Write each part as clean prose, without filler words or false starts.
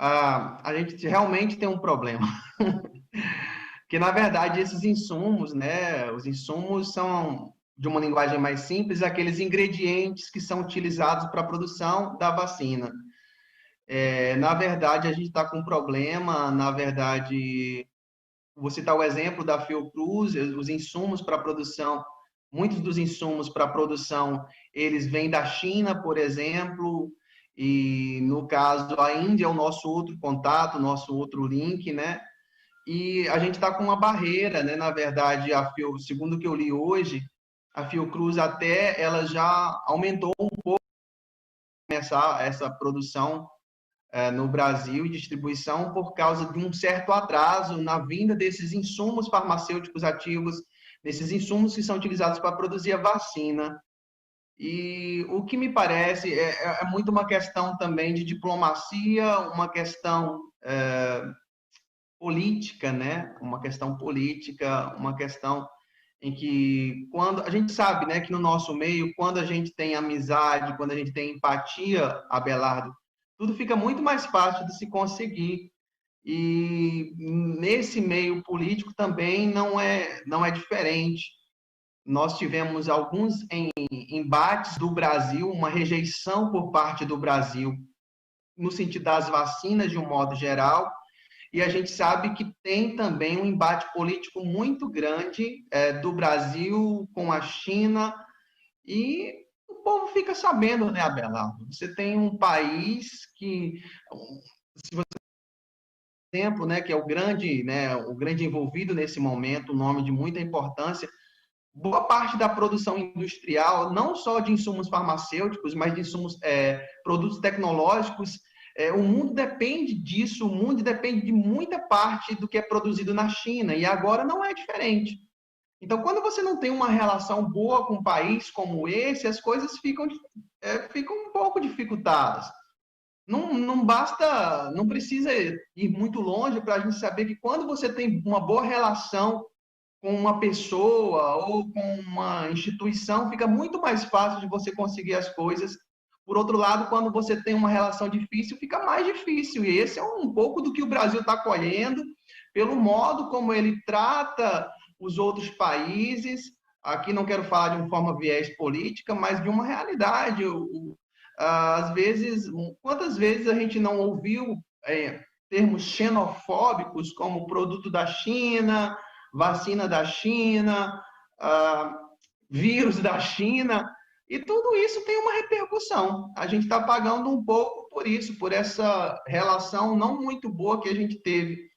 a gente realmente tem um problema. Que, na verdade, esses insumos, né, os insumos são, de uma linguagem mais simples, aqueles ingredientes que são utilizados para a produção da vacina. Na verdade, a gente está com um problema, na verdade, vou citar o exemplo da Fiocruz, os insumos para produção, muitos dos insumos para produção, eles vêm da China, por exemplo, e no caso a Índia é o nosso outro contato, nosso outro link, né? E a gente está com uma barreira, né? Na verdade, segundo o que eu li hoje, a Fiocruz até ela já aumentou essa produção no Brasil e distribuição por causa de um certo atraso na vinda desses insumos farmacêuticos ativos, desses insumos que são utilizados para produzir a vacina. E o que me parece é muito uma questão também de diplomacia, uma questão política, né? Uma questão política, uma questão em que quando a gente sabe, né, que no nosso meio, quando a gente tem amizade, quando a gente tem empatia, Abelardo, tudo fica muito mais fácil de se conseguir. E nesse meio político também não é diferente. Nós tivemos alguns embates do Brasil, uma rejeição por parte do Brasil no sentido das vacinas de um modo geral, e a gente sabe que tem também um embate político muito grande do Brasil com a China, e o povo fica sabendo, né, Abelardo? Você tem um país que, se você exemplo, né, que é o grande envolvido nesse momento, um nome de muita importância, boa parte da produção industrial, não só de insumos farmacêuticos, mas de insumos, produtos tecnológicos, o mundo depende disso, o mundo depende de muita parte do que é produzido na China, e agora não é diferente. Então, quando você não tem uma relação boa com um país como esse, as coisas ficam um pouco dificultadas. Não basta, não precisa ir muito longe para a gente saber que quando você tem uma boa relação com uma pessoa ou com uma instituição, fica muito mais fácil de você conseguir as coisas. Por outro lado, quando você tem uma relação difícil, fica mais difícil. E esse é um pouco do que o Brasil está colhendo, pelo modo como ele trata os outros países. Aqui não quero falar de uma forma viés política, mas de uma realidade. Às vezes, quantas vezes a gente não ouviu termos xenofóbicos como produto da China, vacina da China, vírus da China, e tudo isso tem uma repercussão. A gente está pagando um pouco por isso, por essa relação não muito boa que a gente teve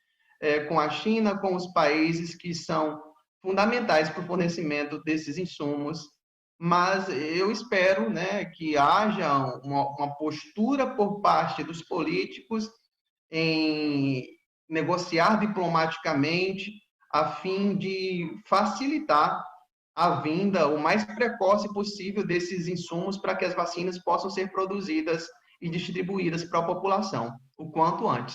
com a China, com os países que são fundamentais para o fornecimento desses insumos. Mas eu espero, né, que haja uma postura por parte dos políticos em negociar diplomaticamente a fim de facilitar a vinda o mais precoce possível desses insumos para que as vacinas possam ser produzidas e distribuídas para a população o quanto antes.